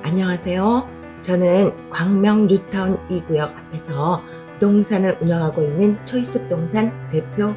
안녕하세요. 저는 광명 뉴타운 2구역 앞에서 부동산을 운영하고 있는 초이스 부동산 대표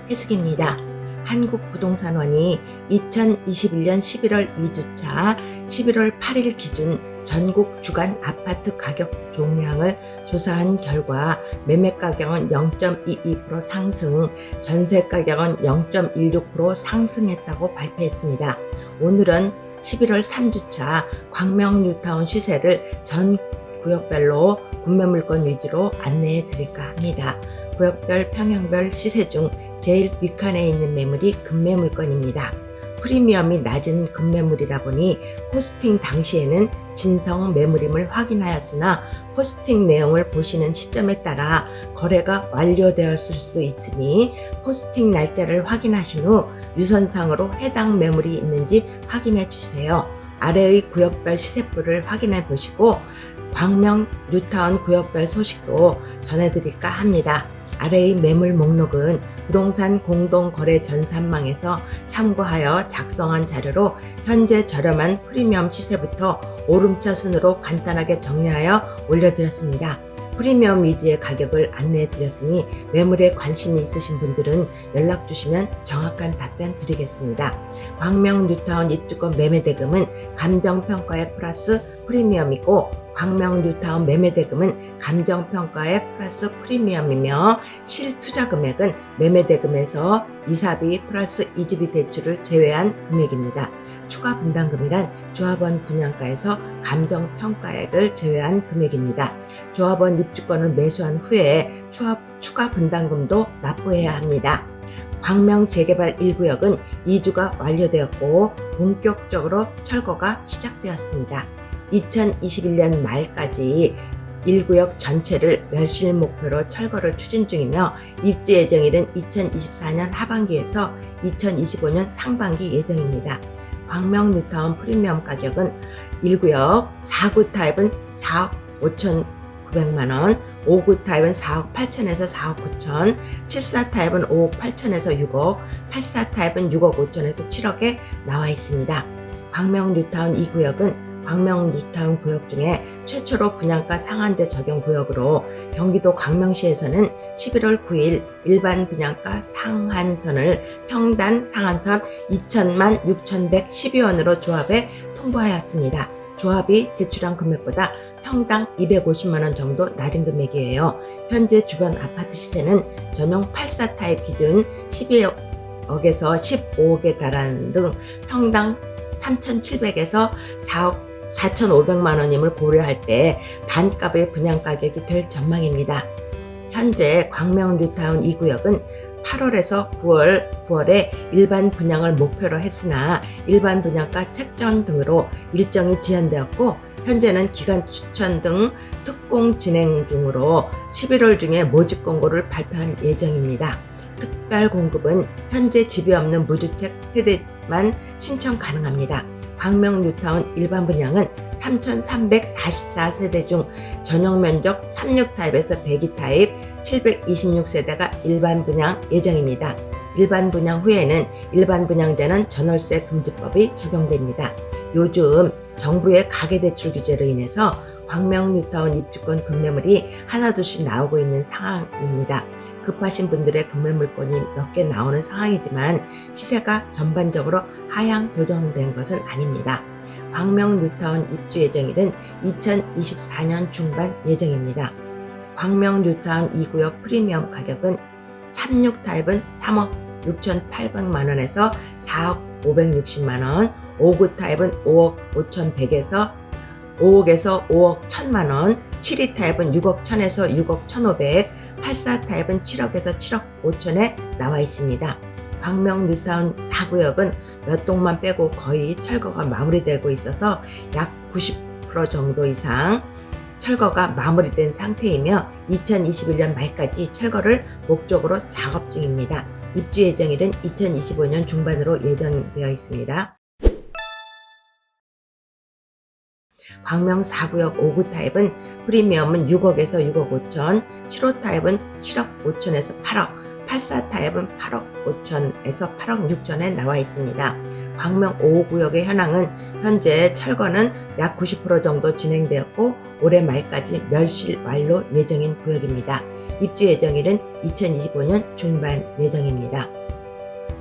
백혜숙입니다. 한국부동산원이 2021년 11월 2주차 11월 8일 기준 전국 주간 아파트 가격 종량을 조사한 결과 매매 가격은 0.22% 상승, 전세 가격은 0.16% 상승했다고 발표했습니다. 오늘은 11월 3주차 광명 뉴타운 시세를 전 구역별로 구매 물건 위주로 안내해 드릴까 합니다. 구역별 평형별 시세 중 제일 윗칸에 있는 매물이 금매 물건입니다. 프리미엄이 낮은 금매물이다 보니 포스팅 당시에는 진성 매물임을 확인하였으나 포스팅 내용을 보시는 시점에 따라 거래가 완료되었을 수 있으니 포스팅 날짜를 확인하신 후 유선상으로 해당 매물이 있는지 확인해 주세요. 아래의 구역별 시세표를 확인해 보시고 광명 뉴타운 구역별 소식도 전해드릴까 합니다. 아래의 매물 목록은 부동산 공동거래 전산망에서 참고하여 작성한 자료로 현재 저렴한 프리미엄 시세부터 오름차 순으로 간단하게 정리하여 올려드렸습니다. 프리미엄 위주의 가격을 안내해 드렸으니 매물에 관심이 있으신 분들은 연락 주시면 정확한 답변 드리겠습니다. 광명 뉴타운 입주권 매매 대금은 감정평가액 플러스 프리미엄이고 광명 뉴타운 매매 대금은 감정평가액 플러스 프리미엄이며 실투자 금액은 매매 대금에서 이사비 플러스 이주비 대출을 제외한 금액입니다. 추가 분담금이란 조합원 분양가에서 감정평가액을 제외한 금액입니다. 조합원 입주권을 매수한 후에 추가 분담금도 납부해야 합니다. 광명 재개발 1구역은 2주가 완료되었고 본격적으로 철거가 시작되었습니다. 2021년 말까지 1구역 전체를 멸실 목표로 철거를 추진 중이며 입주 예정일은 2024년 하반기에서 2025년 상반기 예정입니다. 광명 뉴타운 프리미엄 가격은 1구역 4구 타입은 4억 5,900만원, 5구 타입은 4억 8천에서 4억 9천, 74 타입은 5억 8천에서 6억, 84 타입은 6억 5천에서 7억에 나와 있습니다. 광명 뉴타운 2구역은 광명 뉴타운 구역 중에 최초로 분양가 상한제 적용 구역으로 경기도 광명시에서는 11월 9일 일반 분양가 상한선을 평단 상한선 2천만 6,112원으로 조합에 통보하였습니다. 조합이 제출한 금액보다 평당 250만원 정도 낮은 금액이에요. 현재 주변 아파트 시세는 전용 84 타입 기준 12억에서 15억에 달하는 등 평당 3,700에서 4억 4,500만원임을 고려할 때 반값의 분양가격이 될 전망입니다. 현재 광명 뉴타운 2구역은 8월에서 9월에 일반 분양을 목표로 했으나 일반 분양가 책정 등으로 일정이 지연되었고 현재는 기간 추천 등 특공 진행 중으로 11월 중에 모집 공고를 발표할 예정입니다. 특별 공급은 현재 집이 없는 무주택 세대만 신청 가능합니다. 광명 뉴타운 일반 분양은 3,344세대 중 전용 면적 36 타입에서 102 타입 726세대가 일반 분양 예정입니다. 일반 분양 후에는 일반 분양자는 전월세 금지법이 적용됩니다. 요즘 정부의 가계대출 규제로 인해서 광명 뉴타운 입주권 급매물이 하나둘씩 나오고 있는 상황입니다. 급하신 분들의 금매 물건이 몇 개 나오는 상황이지만 시세가 전반적으로 하향 조정된 것은 아닙니다. 광명 뉴타운 입주 예정일은 2024년 중반 예정입니다. 광명 뉴타운 2구역 프리미엄 가격은 36 타입은 3억 6,800만원에서 4억 560만원, 5구 타입은 5억 5,100에서 5억에서 5억 1,000만원, 72 타입은 6억 1,000에서 6억 1,500, 84 타입은 7억에서 7억 5천에 나와 있습니다. 광명 뉴타운 4구역은 몇 동만 빼고 거의 철거가 마무리되고 있어서 약 90% 정도 이상 철거가 마무리된 상태이며 2021년 말까지 철거를 목적으로 작업 중입니다. 입주 예정일은 2025년 중반으로 예정되어 있습니다. 광명 4구역 5구 타입은 프리미엄은 6억에서 6억 5천, 7호 타입은 7억 5천에서 8억, 84 타입은 8억 5천에서 8억 6천에 나와 있습니다. 광명 5호 구역의 현황은 현재 철거는 약 90% 정도 진행되었고 올해 말까지 멸실 완료 예정인 구역입니다. 입주 예정일은 2025년 중반 예정입니다.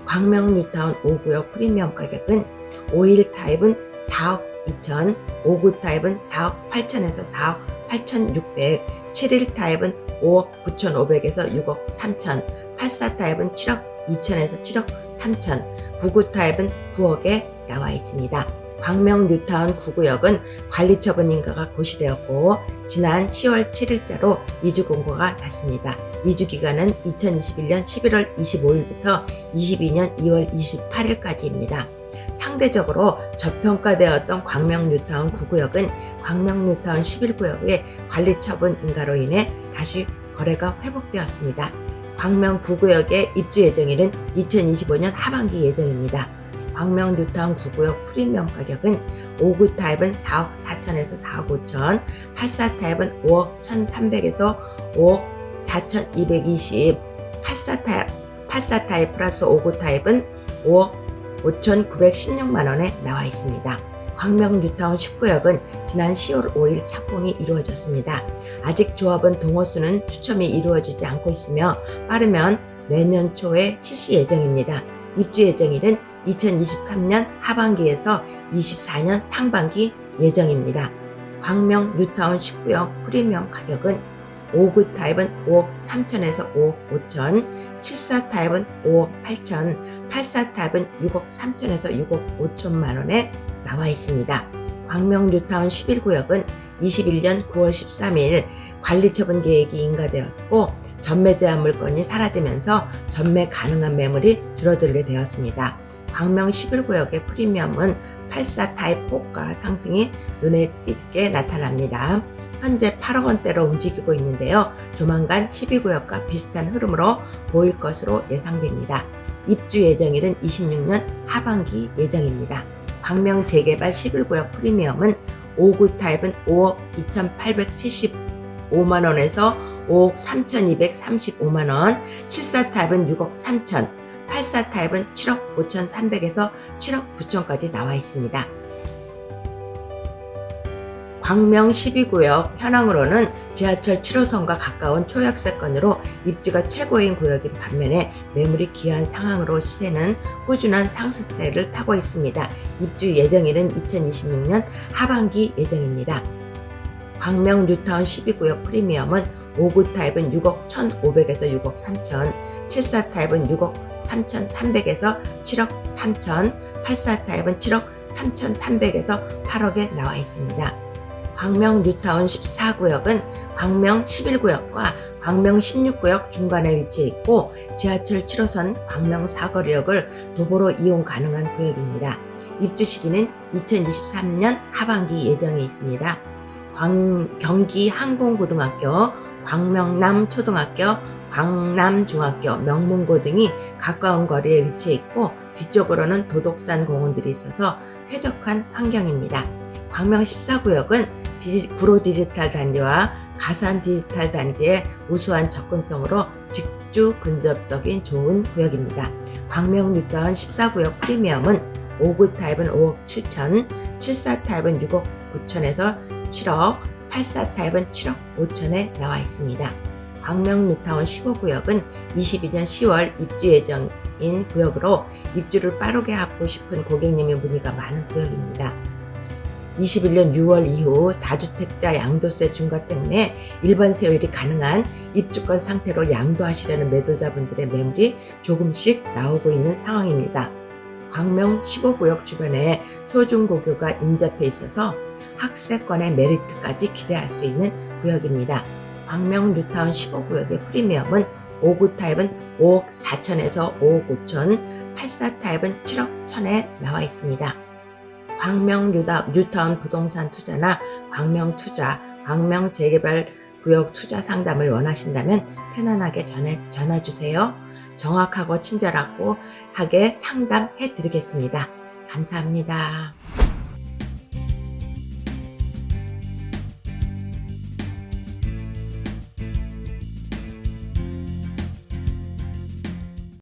광명 뉴타운 5구역 프리미엄 가격은 51 타입은 4억 2천, 59 타입은 4억 8천에서 4억 8,600, 71 타입은 5억 9,500에서 6억 3천, 84 타입은 7억 2천에서 7억 3천, 99 타입은 9억에 나와 있습니다. 광명 뉴타운 9구역은 관리처분 인가가 고시되었고 지난 10월 7일자로 이주 공고가 났습니다. 이주 기간은 2021년 11월 25일부터 22년 2월 28일까지입니다. 상대적으로 저평가되었던 광명 뉴타운 9구역은 광명 뉴타운 11구역의 관리처분 인가로 인해 다시 거래가 회복되었습니다. 광명 9구역의 입주 예정일은 2025년 하반기 예정입니다. 광명 뉴타운 9구역 프리미엄 가격은 59 타입은 4억 4천에서 4억 5천, 84 타입은 5억 1,300에서 5억 4,220, 84 타입 플러스 59 타입은 5억 5,916만원에 나와 있습니다. 광명 뉴타운 10구역은 지난 10월 5일 착공이 이루어졌습니다. 아직 조합원 동호수는 추첨이 이루어지지 않고 있으며 빠르면 내년 초에 실시 예정입니다. 입주 예정일은 2023년 하반기에서 24년 상반기 예정입니다. 광명 뉴타운 10구역 프리미엄 가격은 59 타입은 5억 3천에서 5억 5천, 74 타입은 5억 8천, 84 타입은 6억 3천에서 6억 5천만원에 나와 있습니다. 광명 뉴타운 11구역은 21년 9월 13일 관리처분 계획이 인가되었고 전매 제한 물건이 사라지면서 전매 가능한 매물이 줄어들게 되었습니다. 광명 11구역의 프리미엄은 84 타입 호가 상승이 눈에 띄게 나타납니다. 현재 8억 원대로 움직이고 있는데요. 조만간 12구역과 비슷한 흐름으로 보일 것으로 예상됩니다. 입주 예정일은 26년 하반기 예정입니다. 광명 재개발 11구역 프리미엄은 59 타입은 5억 2,875만원에서 5억 3,235만원, 74 타입은 6억 3천, 84 타입은 7억 5,300에서 7억 9천까지 나와 있습니다. 광명 12구역 현황으로는 지하철 7호선과 가까운 초역세권으로 입지가 최고인 구역인 반면에 매물이 귀한 상황으로 시세는 꾸준한 상승세를 타고 있습니다. 입주 예정일은 2026년 하반기 예정입니다. 광명 뉴타운 12구역 프리미엄은 59 타입은 6억 1,500에서 6억 3천, 74 타입은 6억 3,300에서 7억 3천, 84 타입은 7억 3,300에서 8억에 나와 있습니다. 광명 뉴타운 14구역은 광명 11구역과 광명 16구역 중간에 위치해 있고 지하철 7호선 광명 사거리역을 도보로 이용 가능한 구역입니다. 입주 시기는 2023년 하반기 예정에 있습니다. 경기 항공고등학교, 광명남초등학교, 광남중학교, 명문고 등이 가까운 거리에 위치해 있고 뒤쪽으로는 도독산 공원들이 있어서 쾌적한 환경입니다. 광명 14구역은 구로 디지털 단지와 가산 디지털 단지의 우수한 접근성으로 직주 근접적인 좋은 구역입니다. 광명 뉴타운 14구역 프리미엄은 59 타입은 5억 7천, 74 타입은 6억 9천에서 7억, 84 타입은 7억 5천에 나와 있습니다. 광명 뉴타운 15구역은 22년 10월 입주 예정인 구역으로 입주를 빠르게 하고 싶은 고객님의 문의가 많은 구역입니다. 21년 6월 이후 다주택자 양도세 중과 때문에 일반 세율이 가능한 입주권 상태로 양도하시려는 매도자분들의 매물이 조금씩 나오고 있는 상황입니다. 광명 15구역 주변에 초중고교가 인접해 있어서 학세권의 메리트까지 기대할 수 있는 구역입니다. 광명 뉴타운 15구역의 프리미엄은 59 타입은 5억 4천에서 5억 5천, 84 타입은 7억 1천에 나와 있습니다. 광명 뉴타운 부동산 투자나 광명 투자, 광명 재개발 구역 투자 상담을 원하신다면 편안하게 전화 주세요. 정확하고 친절하게 상담해 드리겠습니다. 감사합니다.